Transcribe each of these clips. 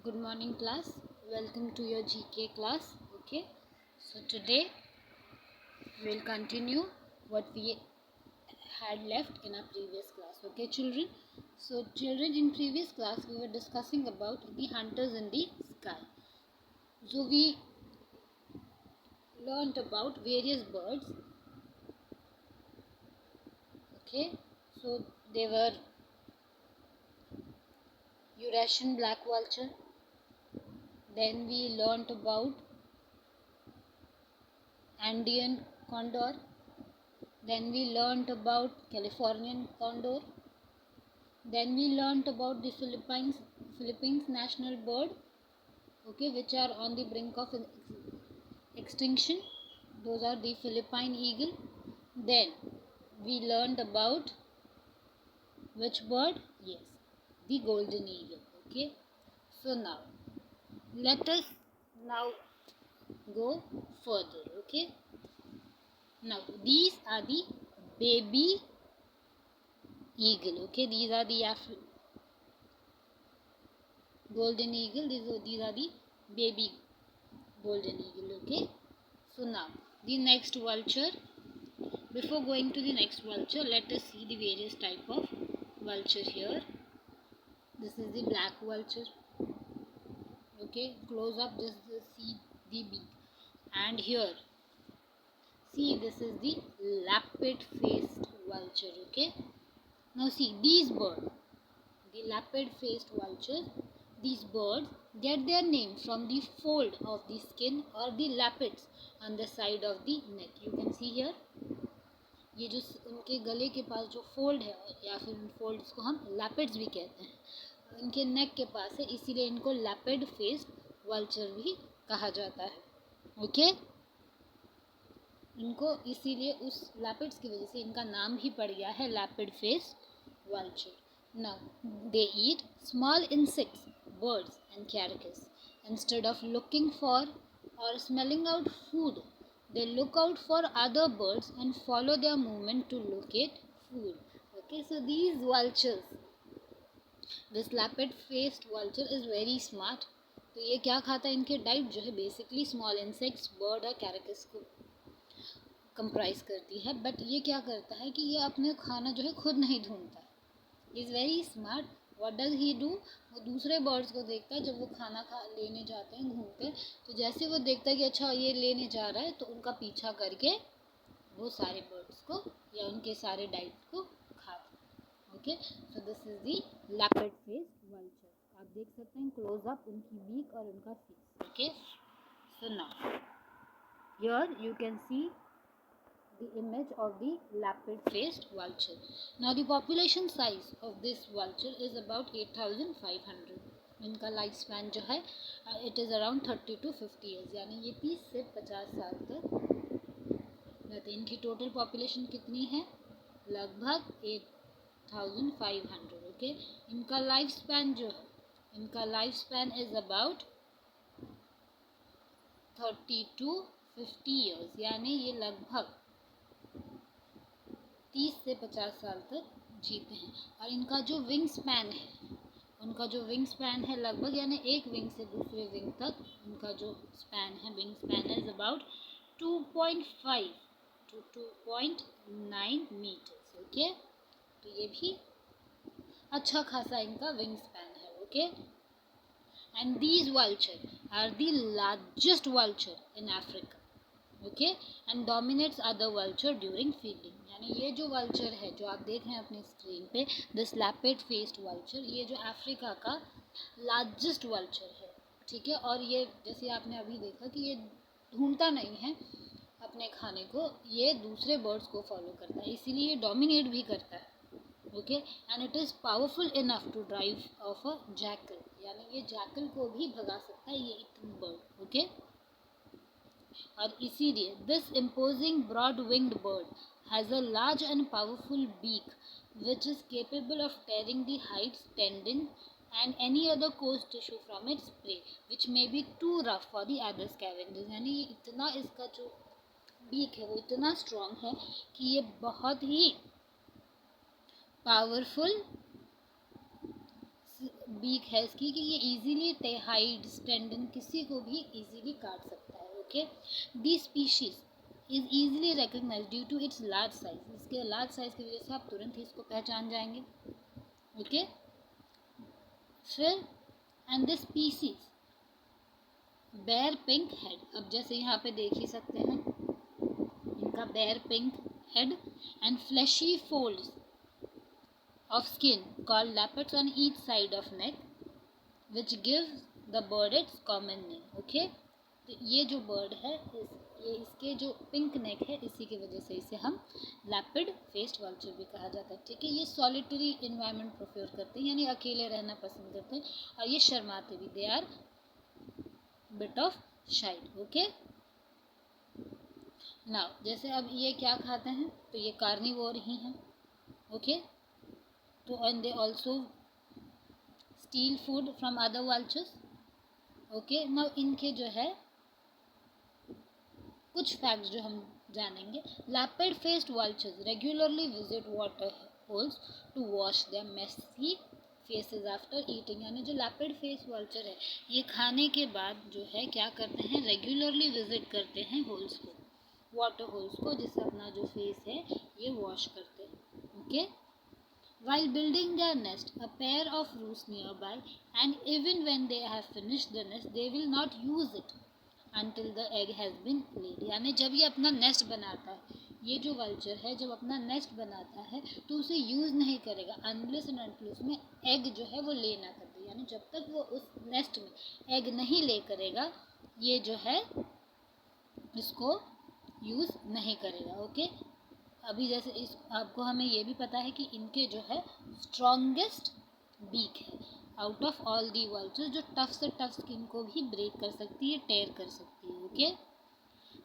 Good morning class. Welcome to your GK class. Okay. So today we'll continue what we had left in our previous class. Okay children. So children, in previous class we were discussing about the hunters in the sky. So we learnt about various birds. Okay. So they were Eurasian black vulture. Then we learnt about Andean condor. Then we learnt about Californian condor. Then we learnt about the Philippines national bird, okay, which are on the brink of extinction. Those are the Philippine eagle. Then we learned about which bird? Yes, the golden eagle. Okay. So now let us now go further. Okay. Now these are the baby eagle. Okay, these are the golden eagle. These are the baby golden eagle. Okay. So now the next vulture. Before going to the next vulture, let us see the various type of vulture here. This is the black vulture. Okay, close up, just see the beak. And here, see, this is the lapid-faced vulture. Okay. Now see, these birds, the lapid-faced vultures, these birds get their name from the fold of the skin or the lapids on the side of the neck. You can see here, ये जो उनके गले के पास जो fold है या फिर उन फोल्ड्स को हम लैपिड्स भी कहते हैं, इनके नेक के पास है, इसीलिए इनको लैपिड फेस्ड वल्चर भी कहा जाता है. ओके, इनको इसीलिए उस लैपिड्स की वजह से इनका नाम ही पड़ गया है lappet faced vulture. Now they eat small insects, birds and carcass. Instead of looking for or smelling out food, they look out for other birds and follow their movement to locate food. Okay, so these vultures, this lapid-faced vulture is very smart. तो ये क्या खाता है? इनके diet जो है basically small insects, bird और carcass को कंप्राइज करती है. बट ये क्या करता है कि ये अपने खाना जो है खुद नहीं ढूंढता है. Is very smart. What does he do? वो दूसरे बर्ड्स को देखता है जब वो खाना लेने जाते हैं घूमते, तो जैसे वो देखता है कि अच्छा ये लेने जा रहा है, तो उनका पीछा करके वो सारे बर्ड्स को या उनके सारे डाइट को खाता है. Okay, so this is the Lapid faced vulture. आप देख सकते हैं क्लोज अप उनकी बीक और उनका face. Okay, so now here you can C the image of the lapid-faced vulture. Now the population size of this vulture is about 8,500. इनका life span जो है it is around 30 to 50 years, यानी ये 30 से 50 साल तक रहते हैं. इनकी टोटल पॉपुलेशन कितनी है? लगभग 8,500. ओके, इनका लाइफ स्पैन जो है, इनका life span is about 30 to 50 years, यानी ये लगभग 30 से 50 साल तक जीते हैं. और इनका जो विंग स्पैन है, उनका जो विंग स्पैन है लगभग, यानी एक विंग से दूसरे विंग तक उनका जो स्पैन है, wing span is about 2.5 to 2.9 metres. Okay, तो ये भी अच्छा खासा इनका विंग स्पैन है. Okay, and these vulture are the largest vulture in Africa. Okay, and dominates other vulture during feeding. यानी ये जो वल्चर है जो आप देख रहे हैं अपनी स्क्रीन पे, दिस लैपिड फेस्ड वल्चर, ये जो अफ्रीका का लार्जेस्ट वल्चर है. ठीक है, और ये जैसे आपने अभी देखा कि ये ढूंढता नहीं है अपने खाने को, ये दूसरे बर्ड्स को फॉलो करता है, इसीलिए ये डोमिनेट भी करता है. Okay, and it is powerful enough to drive off a jackal, यानी ये जैकल को भी भगा सकता है ये इतनी बर्ड. ओके, और इसीलिए this imposing broad winged bird has a large and powerful beak which is capable of tearing the hides, tendon and any other coarse tissue from its prey which may be too rough for the other scavengers. यानी इतना इसका जो beak है वो इतना strong है कि ये बहुत ही पावरफुल बीक है इसकी कि ये इजीली हाइड्स टेंडन किसी को भी इजीली काट सकता है. Okay, the species is easily recognize due to its large size. इसके लार्ज साइज की वजह से आप तुरंत ही इसको पहचान जाएंगे. ओके, फिर and the species bare pink head. अब जैसे यहाँ पे देख ही सकते हैं इनका bare pink head and fleshy folds of skin called lappets on each side of neck which gives the bird its common name. Okay, तो ये जो बर्ड है ये इसके जो पिंक नेक है इसी की वजह से इसे हम लैपिड फेस्ड वल्चर भी कहा जाता है. ठीक है, ये सॉलिटरी इन्वायरमेंट प्रेफर करते हैं यानी अकेले रहना पसंद करते हैं और ये शर्माते भी. दे आर बिट ऑफ शाई. ओके, नाउ जैसे अब ये क्या खाते हैं तो ये कार्निवोर ही हैं. ओके, तो and they also steal food from other vultures. Okay, now इनके जो है कुछ फैक्ट्स जो हम जानेंगे. Lappet faced vultures regularly visit water holes to wash their messy faces after eating. यानी जो लैपिड फेस वल्चर है ये खाने के बाद जो है क्या करते हैं, रेगुलरली विजिट करते हैं होल्स को, वाटर होल्स को, जिससे अपना जो फेस है ये वॉश करते हैं. Okay, while building their nest, a pair of roosts nearby, and even when they have finished the nest, they will not use it until the egg has been laid. यानी जब ये अपना nest बनाता है, ये जो वल्चर है जब अपना नेस्ट बनाता है तो उसे यूज़ नहीं करेगा अनलेस एंड अनटिल उसमें एग जो है वो ले ना कर दे. यानी जब तक वो उस नेस्ट में एग नहीं ले करेगा ये जो है इसको यूज़ नहीं करेगा. ओके, अभी जैसे इस आपको हमें ये भी पता है कि इनके जो है स्ट्रॉन्गेस्ट बीक है out of all the vultures, जो टफ से टफ स्किन को भी ब्रेक कर सकती है, टेयर कर सकती है. Okay,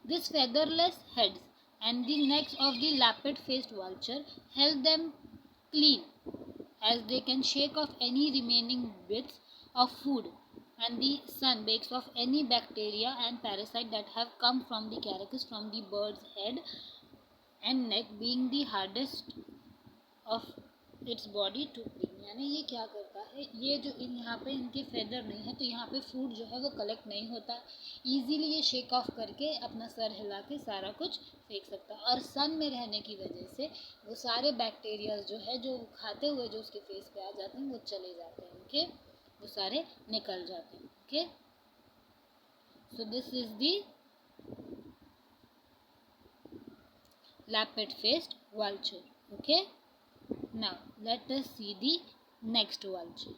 this featherless heads and the necks of the lappet faced vulture help them clean as they can shake off any remaining bits of food and the sun bakes off any bacteria and parasite that have come from the carcass from the bird's head and neck being the hardest of its body to clean. यानी ये क्या करता है, ये जो यहाँ पे इनके फेदर नहीं है तो यहाँ पे फूड जो है वो कलेक्ट नहीं होता, इजीली ये शेक ऑफ करके अपना सर हिला के सारा कुछ फेंक सकता है. और सन में रहने की वजह से वो सारे बैक्टीरियाज जो है जो खाते हुए जो उसके फेस पे आ जाते हैं वो चले जाते हैं. ओके, वो सारे निकल जाते हैं. Okay, so this is the lapid faced vulture. Okay, now let us see the next vulture.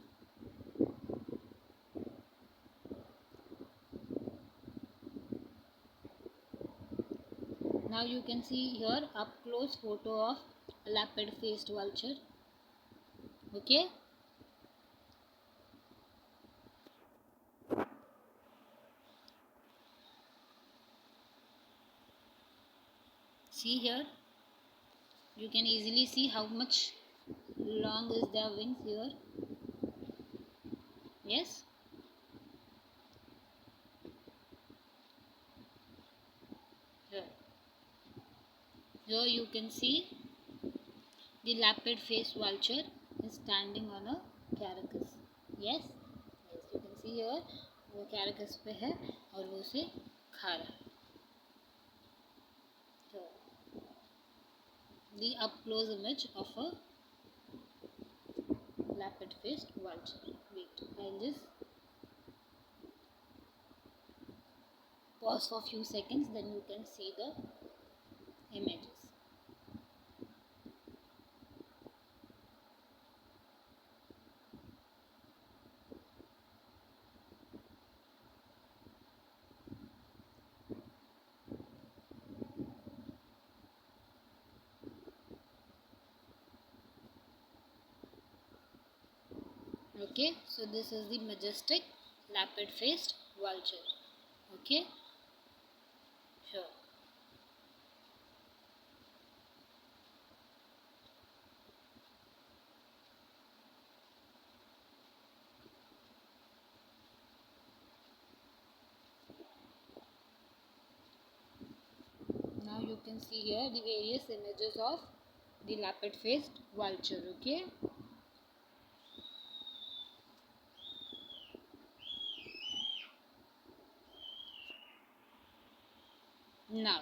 Now you can see here up close photo of lapid faced vulture. Okay, see here you can easily see how much long is their wings here. Yes, here you can see the lapid faced vulture is standing on a carcass. Yes, you can see here वो carcass पे है और वो उसे खा रहा है. The up close image of a lapid faced vulture. Wait, I'll just pause for a few seconds, then you can see the images. Okay, so this is the majestic lapid faced vulture. Okay, sure. Now you can see here the various images of the lapid faced vulture. Okay, Now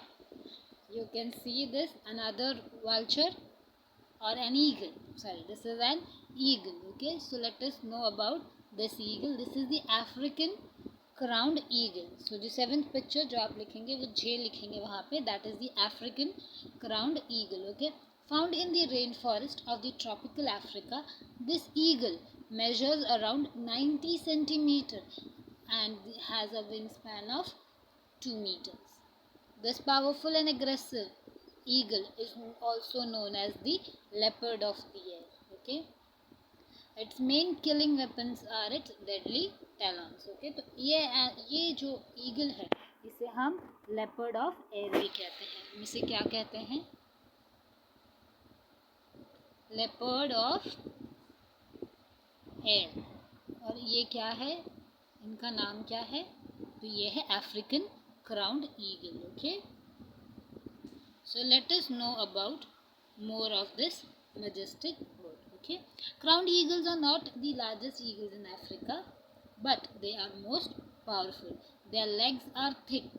you can see this another vulture or an eagle. Sorry, this is an eagle. Okay, so let us know about this eagle. This is the African crowned eagle. So जो seventh picture जो आप लिखेंगे वो J लिखेंगे वहाँ पे, that is the African crowned eagle. Okay, found in the rainforest of the tropical Africa, this eagle measures around 90 centimeters and has a wingspan of 2 meters. This powerful and aggressive eagle is also known as the leopard of the air. Okay, its main killing weapons are its deadly talons. Okay, तो ये जो eagle है इसे हम leopard of air भी कहते हैं. इसे क्या कहते हैं? Leopard of air. और ये क्या है? इनका नाम क्या है? तो ये है African crowned eagle. Okay, so let us know about more of this majestic bird. Okay, crowned eagles are not the largest eagles in Africa, but they are most powerful. Their legs are thick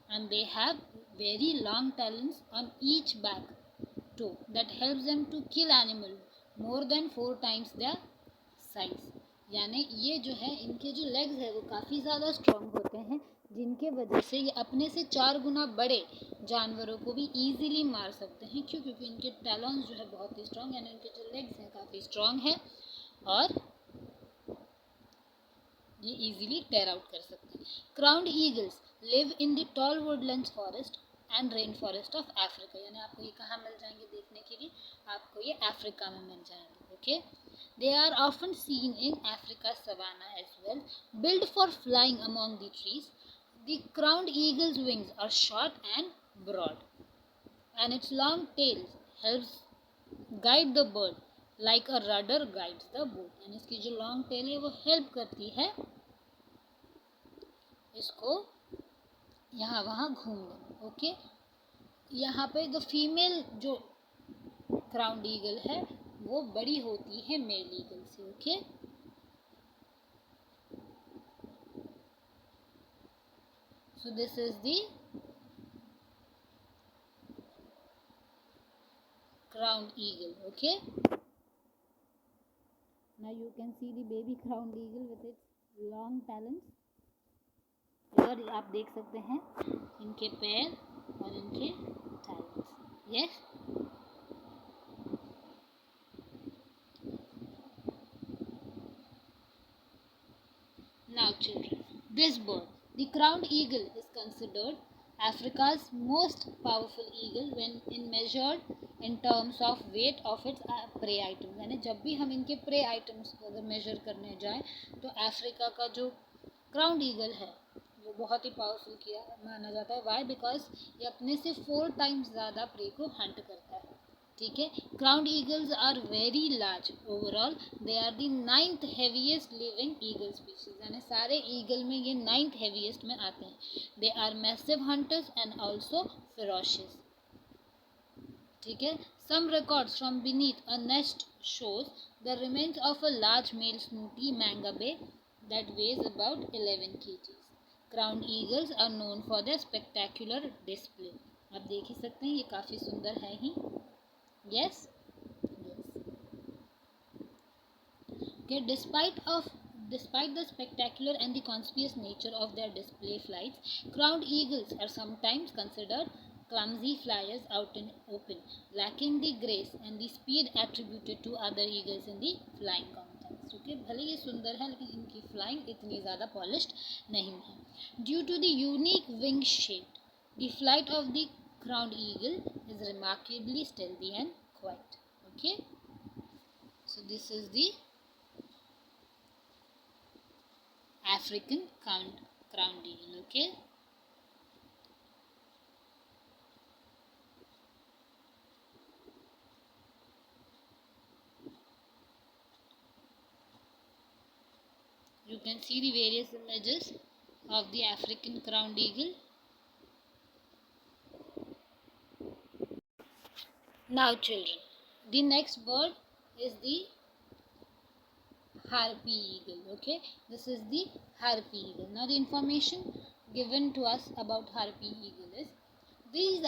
and they have very long talons on each back toe that helps them to kill animals more than 4 times their size. यानी ये जो है इनके जो legs है वो काफ़ी ज़्यादा स्ट्रॉन्ग होते हैं, जिनके वजह से ये अपने से 4 गुना बड़े जानवरों को भी इजीली मार सकते हैं. क्यों? क्योंकि इनके टैलॉन्स जो है बहुत ही स्ट्रॉन्ग, यानी इनके जो लेग्स हैं काफ़ी स्ट्रॉन्ग है और ये इजीली टेयर आउट कर सकते हैं. Crowned eagles live in the tall Woodlands forest and rain forest of Africa. यानी आपको ये कहाँ मिल जाएंगे देखने के लिए? आपको ये अफ्रीका में मिल जाएंगे. Okay, they are often seen in Africa's savanna as well. Built for flying among the trees, the crowned eagle's wings are short and broad, and its long tail helps guide the bird like a rudder guides the boat. यानी इसकी जो long tail है वो help करती है इसको यहाँ वहाँ घूमने में. ओके, यहाँ पे जो फीमेल जो क्राउन्ड ईगल है वो बड़ी होती है मेल ईगल से. Okay, so this is the crowned eagle. Okay, now you can see the baby crowned eagle with its long talons. और आप देख सकते हैं इनके पैर और इनके talons. Yes. Now children, this bird, the crowned eagle, is considered Africa's most powerful eagle when in measured in terms of weight of its prey items. यानी जब भी हम इनके prey items को अगर measure करने जाएं तो अफ्रीका का जो क्राउन्ड ईगल है वो बहुत ही पावरफुल किया माना जाता है. वाई? बिकॉज ये अपने से 4 टाइम्स ज़्यादा प्रे को हंट करता है. ठीक है, crowned eagles are very large. Overall they are the 9th heaviest living eagle species. यानी सारे ईगल में ये 9th हेवीएस्ट में आते हैं. They are massive hunters and also ferocious. ठीक है, some records from beneath a nest shows the remains of a large male sooty mangabey that weighs about 11 kg. Crowned eagles are known for their spectacular display. आप देख ही सकते हैं ये काफ़ी सुंदर है ही. Yes. Okay, despite the spectacular and the conspicuous nature of their display flights, crowned eagles are sometimes considered clumsy flyers out in open, lacking the grace and the speed attributed to other eagles in the flying context. Okay, भले ये सुंदर है लेकिन इनकी flying इतनी ज़्यादा polished नहीं है. Due to the unique wing shape, the flight of the crowned eagle is remarkably stealthy and quiet. Okay, so this is the African crowned eagle. Okay, you can see the various images of the African crowned eagle. Now children, the next bird is the harpy eagle. Okay, this is the harpy eagle. Now the information given to us about harpy eagle is These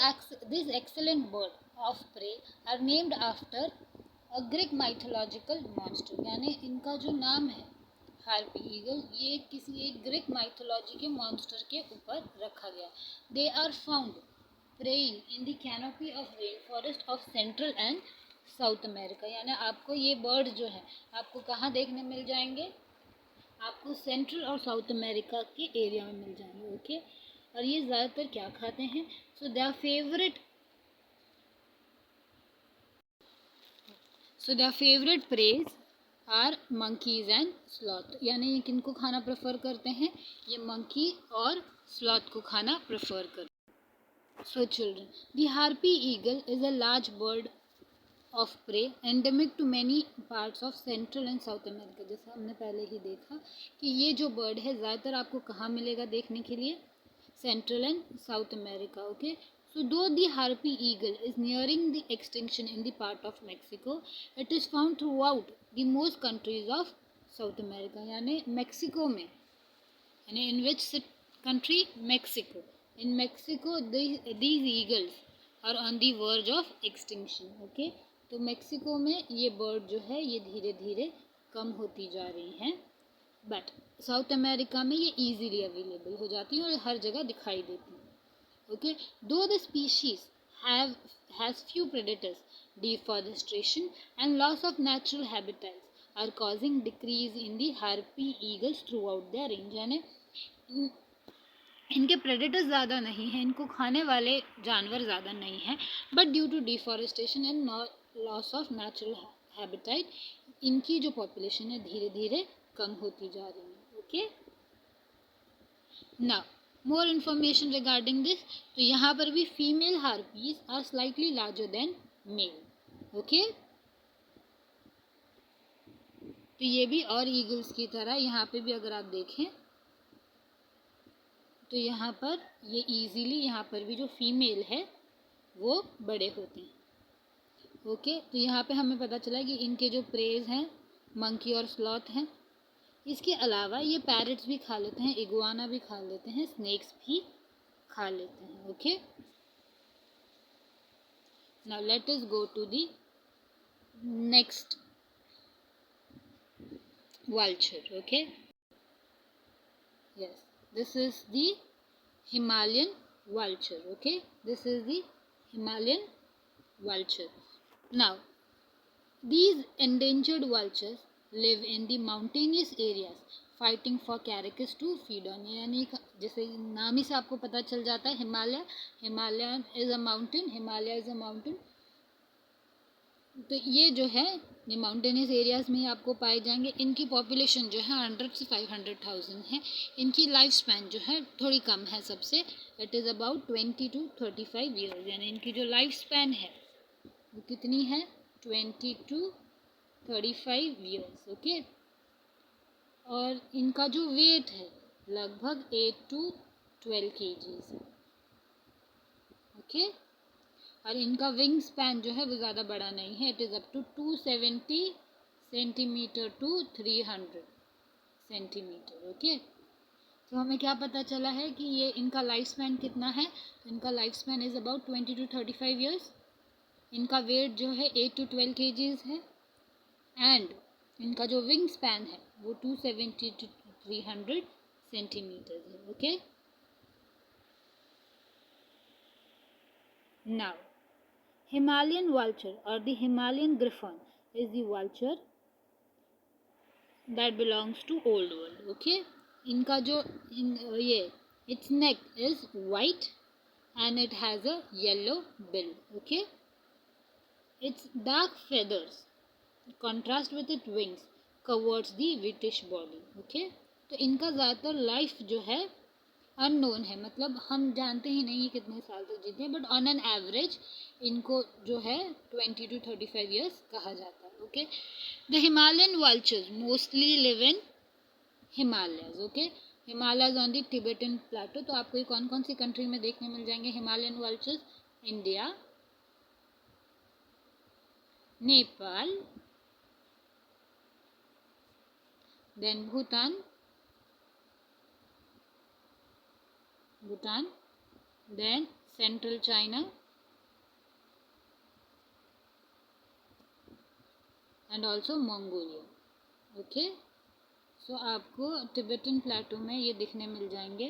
excellent bird of prey are named after a Greek mythological monster. यानी इनका जो नाम है harpy eagle, ये किसी एक Greek mythology के monster के ऊपर रखा गया. They are found preying in the canopy of rain forest of central and south America. यानी आपको ये बर्ड जो है आपको कहाँ देखने मिल जाएंगे, आपको सेंट्रल और साउथ अमेरिका के एरिया में मिल जाएंगे. ओके, और ये ज़्यादातर क्या खाते हैं? So their favourite preys are monkeys and sloth. यानी ये किनको खाना प्रेफर करते हैं? ये मंकी और स्लॉथ को खाना प्रेफर करते हैं. So children, the harpy eagle is a large bird of prey endemic to many parts of central and south America. जैसे हमने पहले ही देखा कि ये जो बर्ड है ज़्यादातर आपको कहाँ मिलेगा देखने के लिए? Central and south America. Okay, so though the harpy eagle is nearing the extinction in the part of Mexico, it is found throughout the most countries of South America. यानी मेक्सिको में, यानी in which country? Mexico. In Mexico these eagles are on the verge of extinction. Okay, तो Mexico में ये bird जो है ये धीरे धीरे कम होती जा रही हैं, बट साउथ अमेरिका में ये ईजीली अवेलेबल हो जाती हैं और हर जगह दिखाई देती हैं. Okay, though the species has few predators, deforestation and loss of natural habitats are causing decrease in the harpy eagles throughout their range. यानी इनके predators ज़्यादा नहीं हैं, इनको खाने वाले जानवर ज़्यादा नहीं हैं, but due to deforestation and loss of natural habitat, इनकी जो population है धीरे धीरे कम होती जा रही है. Okay, now more information regarding this. तो यहाँ पर भी female harpies are slightly larger than male. Okay, तो ये भी और ईगल्स की तरह यहाँ पे भी अगर आप देखें तो यहाँ पर ये इजीली यहाँ पर भी जो फीमेल है वो बड़े होते हैं. ओके, तो यहाँ पे हमें पता चला कि इनके जो प्रेज हैं मंकी और स्लॉथ हैं. इसके अलावा ये पैरट्स भी खा लेते हैं, इगुआना भी खा लेते हैं, स्नेक्स भी खा लेते हैं. Okay, now let us go to the next vulture. Okay, yes, this is the Himalayan vulture. Okay, this is the Himalayan vulture. Now these endangered vultures live in the mountainous areas fighting for carcass to feed on. यानी जैसे नाम ही से आपको पता चल जाता है Himalaya is a mountain, Himalaya is a mountain. तो ये जो है ये माउंटेनियस एरियाज में ही आपको पाए जाएंगे. इनकी पॉपुलेशन जो है 100 से 500,000 है. इनकी लाइफ स्पैन जो है थोड़ी कम है सबसे, it is about 20 to 35 years. यानी इनकी जो लाइफ स्पैन है वो कितनी है? 20 to 35 ईयर्स. ओके, और इनका जो वेट है लगभग 8 to 12 kgs है. ओके, और इनका विंग स्पैन जो है वो ज़्यादा बड़ा नहीं है, it is up to 270 centimetre to 300 centimetre. Okay, तो हमें क्या पता चला है कि ये इनका लाइफ स्पैन कितना है? तो इनका life span is about 20 to 35 years. इनका वेट जो है 8 to 12 kgs है, एंड इनका जो विंग स्पैन है वो 270 to 300 सेंटीमीटर है. Okay, now Himalayan vulture or the Himalayan griffon is the vulture that belongs to old world. Okay, इनका जो ये its neck is white and it has a yellow bill. Okay, its dark feathers contrast with its wings covers the whitish body. Okay, तो इनका ज़्यादातर life जो है unknown है, मतलब हम जानते ही नहीं कितने साल तक जीते हैं, बट ऑन एन एवरेज इनको जो है 20 to 35 ईयर्स कहा जाता है. Okay, the Himalayan vultures mostly live in Himalayas. Okay, Himalayas on the Tibetan plateau. तो आपको ये कौन कौन सी कंट्री में देखने मिल जाएंगे Himalayan vultures? India, Nepal, then Bhutan, then central China and also Mongolia. Okay, so आपको तिब्बतन प्लेटो में ये दिखने मिल जाएंगे।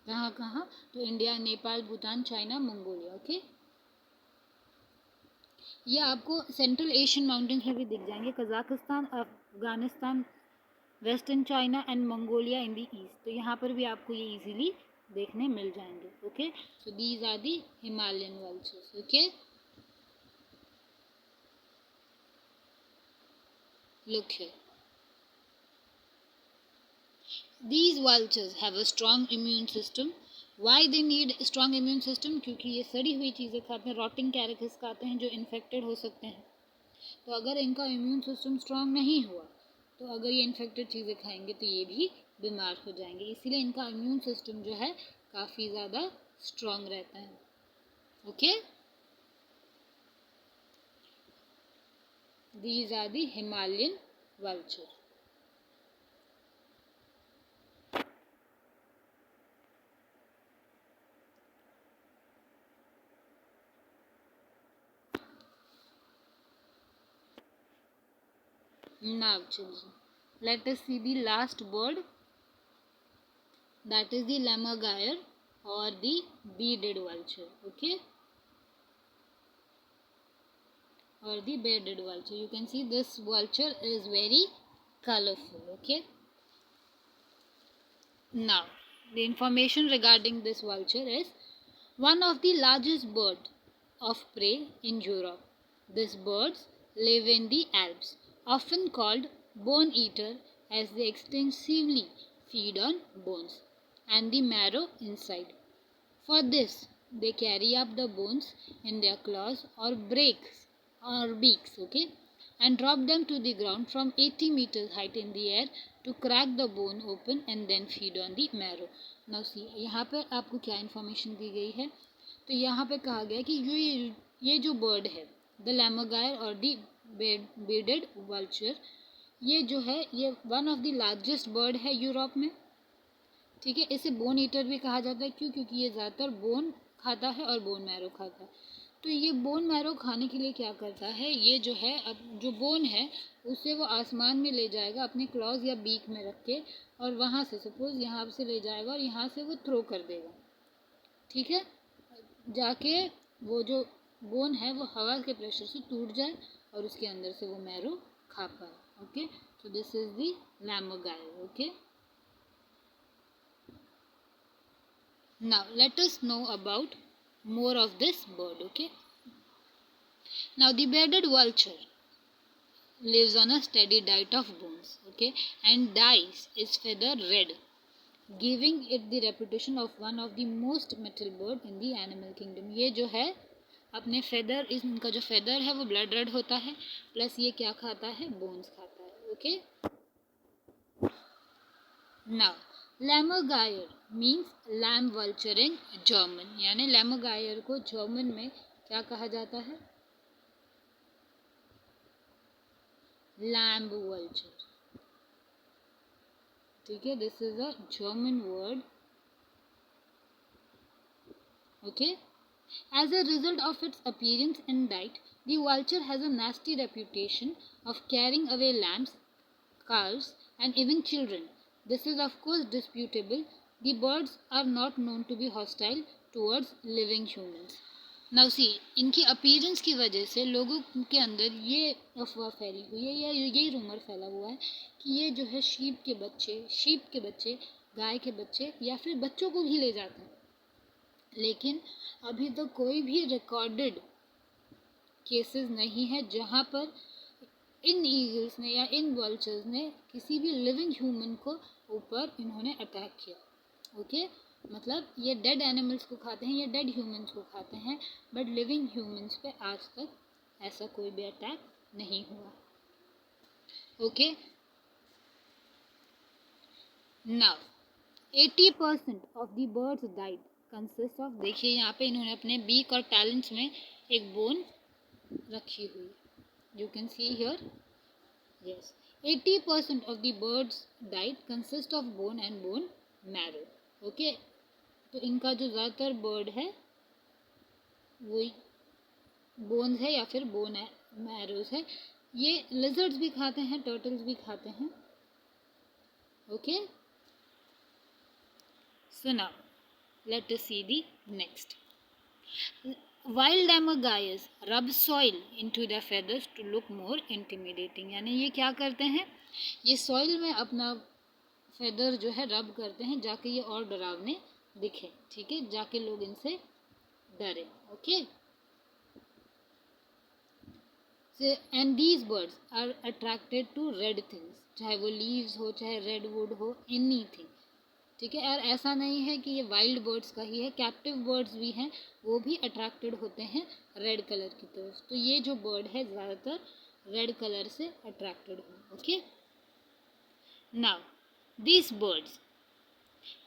कहाँ कहाँ? तो India, Nepal, Bhutan, China, Mongolia. Okay, ये आपको सेंट्रल एशियन माउंटेन्स में भी दिख जाएंगे, Kazakhstan, Afghanistan, western China and Mongolia in the east. तो यहाँ पर भी आपको ये इजीली देखने मिल जाएंगे। Okay, so these are the Himalayan vultures. Okay, look here. These vultures have a strong immune system. Why they need a strong immune system? क्योंकि ये सड़ी हुई चीज़ें खाते हैं, रॉटिंग कैरेकस खाते हैं जो इन्फेक्टेड हो सकते हैं। तो अगर इनका इम्यून सिस्टम स्ट्रांग नहीं हुआ तो अगर ये इन्फेक्टेड चीज़ें खाएंगे तो ये भी बीमार हो जाएंगे। इसीलिए इनका इम्यून सिस्टम जो है काफ़ी ज़्यादा स्ट्रांग रहता है। Okay, these are the Himalayan vulture. Now children, let us see the last bird, that is the lammergeier or the bearded vulture. Okay, or the bearded vulture. You can see this vulture is very colorful. Okay, now the information regarding this vulture is one of the largest birds of prey in Europe. These birds live in the Alps, often called bone eater, as they extensively feed on bones and the marrow inside. For this, they carry up the bones in their claws or beaks, okay, and drop them to the ground from 80 meters height in the air to crack the bone open and then feed on the marrow. Now see, यहाँ पर आपको क्या information दी गई है? तो यहाँ पे कहा गया कि ये जो बर्ड है, द lammergeier और द bearded vulture, ये जो है ये one of the largest bird है यूरोप में। ठीक है, इसे बोन ईटर भी कहा जाता है। क्यों? क्योंकि ये ज़्यादातर बोन खाता है और बोन मैरो खाता है। तो ये बोन मैरो खाने के लिए क्या करता है, ये जो है अब जो बोन है उसे वो आसमान में ले जाएगा अपने क्लॉज या बीक में रख के, और वहाँ से सपोज यहाँ से ले जाएगा और यहाँ से वो थ्रो कर देगा। ठीक है, जाके वो जो बोन है वो हवा के प्रेशर से टूट जाए और उसके अंदर से वो मैरो खा पाए। Okay, so this is the lammergeier. Okay, now let us know about more of this bird. Okay, now the bearded vulture lives on a steady diet of bones, okay, and dyes its feather red, giving it the reputation of one of the most metal bird in the animal kingdom. ये जो है अपने feather, इनका जो feather है वो blood red होता है, प्लस ये क्या खाता है, बोन्स खाता है। Okay, now lammergeier means lamb vulture in German, यानी lammergeier को जर्मन में क्या कहा जाता है, लैम्ब वल्चर। ठीक है, this is a German word. Okay, as a result of its appearance and diet, the vulture has a nasty reputation of carrying away lambs, calves, and even children. This is of course disputable. The birds are not known to be hostile towards living humans. Now see, इनकी appearance की वजह से लोगों के अंदर ये अफवाह फैली हुई है या यही रूमर फैला हुआ है कि ये जो है शीप के बच्चे, गाय के बच्चे या फिर बच्चों को भी ले जाते हैं। लेकिन अभी तक कोई भी रिकॉर्डेड केसेस नहीं है जहाँ पर इन ईगल्स ने या इन वल्चर्स ने किसी भी लिविंग ह्यूमन को ऊपर इन्होंने अटैक किया। ओके, मतलब ये डेड एनिमल्स को खाते हैं या डेड ह्यूमंस को खाते हैं, बट लिविंग ह्यूमंस पे आज तक ऐसा कोई भी अटैक नहीं हुआ। Okay, now 80% of the birds died consist of, देखिए यहाँ पे इन्होंने अपने बीक और टैलेंट्स में एक बोन रखी हुई, you can see here, yes, 80% of the birds died consist of bone and bone marrow. Okay, तो इनका जो ज़्यादातर बर्ड है वही बोन्स है या फिर बोन एरोज है। ये लिजर्ड्स भी खाते हैं, टर्टल्स भी खाते हैं। Okay, so now let us see the next. Wild Amagayas rub soil into their feathers to look more intimidating। यानी ये क्या करते हैं, ये सॉइल में अपना फेदर जो है रब करते हैं जाके ये और डरावने दिखे, ठीक है, जाके लोग इनसे डरे। Okay, and these birds are attracted to red things, चाहे वो लीव्स हो, चाहे रेड वुड हो, एनीथिंग, ठीक है। और ऐसा नहीं है कि ये वाइल्ड बर्ड्स का ही है, कैप्टिव बर्ड्स भी हैं, वो भी अट्रैक्टेड होते हैं रेड कलर की तरफ। तो ये जो बर्ड है ज़्यादातर रेड कलर से अट्रैक्टेड है। Okay, now this birds,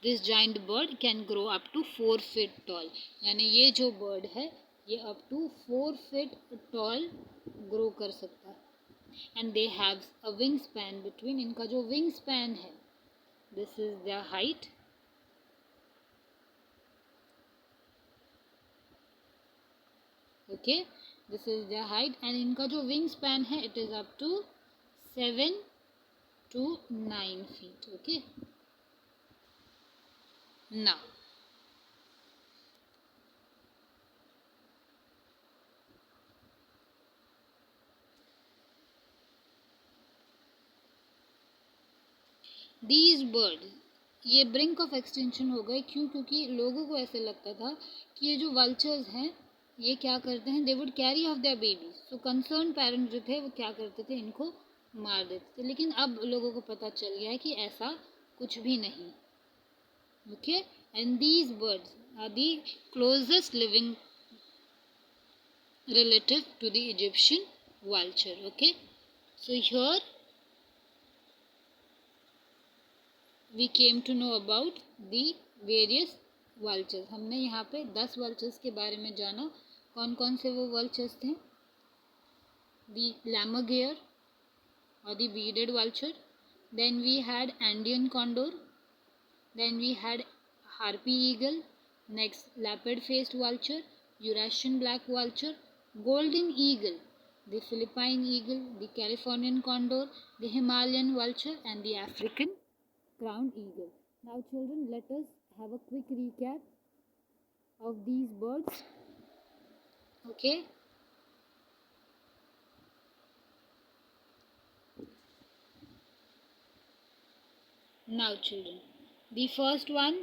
this giant bird can grow up to 4 feet tall. यानी ये जो बर्ड है ये up to 4 feet tall grow कर सकता है। And they have a wing span between, इनका जो विंग स्पैन है, this is their height, okay, this is their height, and इनका जो विंग स्पैन है it is up to 7 to 9 feet। okay, now these birds, ये brink of extension हो गए। क्यों? क्योंकि लोगों को ऐसे लगता था कि ये जो वल्चर्स हैं ये क्या करते हैं, they would carry of their babies. So concern parents जो थे वो क्या करते थे, इनको मार देते थे। लेकिन अब लोगों को पता चल गया है कि ऐसा कुछ भी नहीं। Okay, and these birds are the closest living relative to the Egyptian vulture। okay, so here we came to know about the various vultures। हमने यहाँ पे 10 vultures के बारे में जाना। कौन कौन से वो vultures थे? the lammergeier or the bearded vulture, then we had Andean condor, then we had harpy eagle, next leopard faced vulture, Eurasian black vulture, golden eagle, the Philippine eagle, the Californian condor, the Himalayan vulture, and the African crowned eagle। Now children, let us have a quick recap of these birds। okay, now children, the first one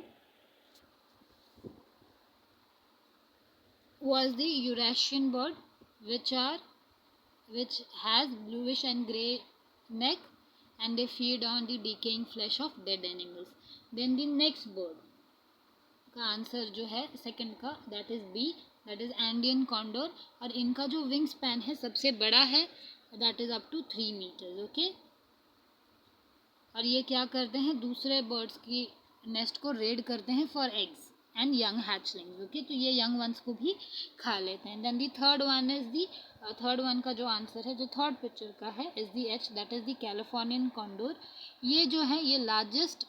was the Eurasian bird, which has bluish and grey neck, and they feed on the decaying flesh of dead animals। Then the next bird का answer जो है second का, that is B, that is Andean condor. और इनका जो wing span है सबसे बड़ा है, that is up to 3 metres. Okay, और ये क्या करते हैं, दूसरे बर्ड्स की नेस्ट को रेड करते हैं for eggs and young hatchlings. Okay, तो ये यंग वंस को भी खा लेते हैं। Then the third one is the, third one का जो आंसर है, जो थर्ड पिक्चर का है, is the H, that is the Californian condor. ये जो है ये लार्जेस्ट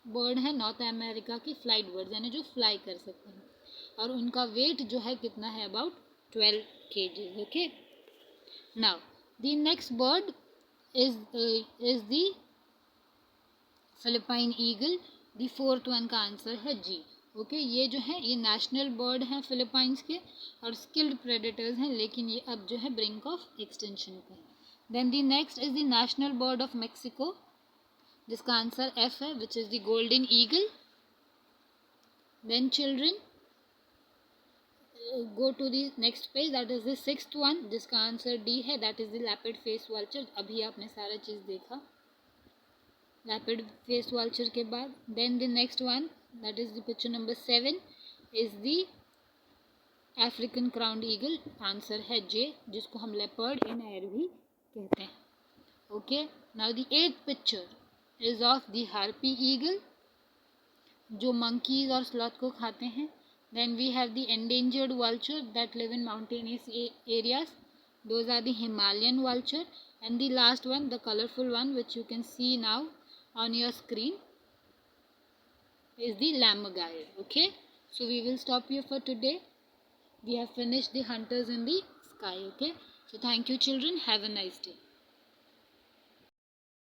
बर्ड है नॉर्थ अमेरिका की फ्लाइट बर्ड्स, यानी जो फ्लाई कर सकते हैं। और उनका वेट जो है कितना है, about 12 kg। Okay, now the next bird is the Philippine eagle. The fourth one का आंसर है जी। ओके, ये जो है ये नेशनल बर्ड हैं फिलीपाइंस के और स्किल्ड प्रेडेटर्स हैं, लेकिन ये अब जो है ब्रिंक ऑफ एक्सटेंशन पे है। Then the next is the national bird of Mexico, जिसका आंसर एफ है, which is the golden eagle. Then children go to the next page, that is the sixth one, जिसका answer D है, that is the leopard face vulture. अभी आपने सारा चीज़ देखा leopard face vulture के बाद। Then the next one, that is the picture number 7, is the African crowned eagle. Answer है J, जिसको हम लेपर्ड इन एयर भी कहते हैं। Okay, now the 8th picture is of the harpy eagle, जो monkeys और स्लॉथ को खाते हैं। Then we have the endangered vulture that live in mountainous areas, those are the Himalayan vulture. And the last one, the colourful one which you can see now on your screen, is the lammergeier। okay, So we will stop here for today. We have finished the hunters in the sky. Okay. So thank you children. Have a nice day.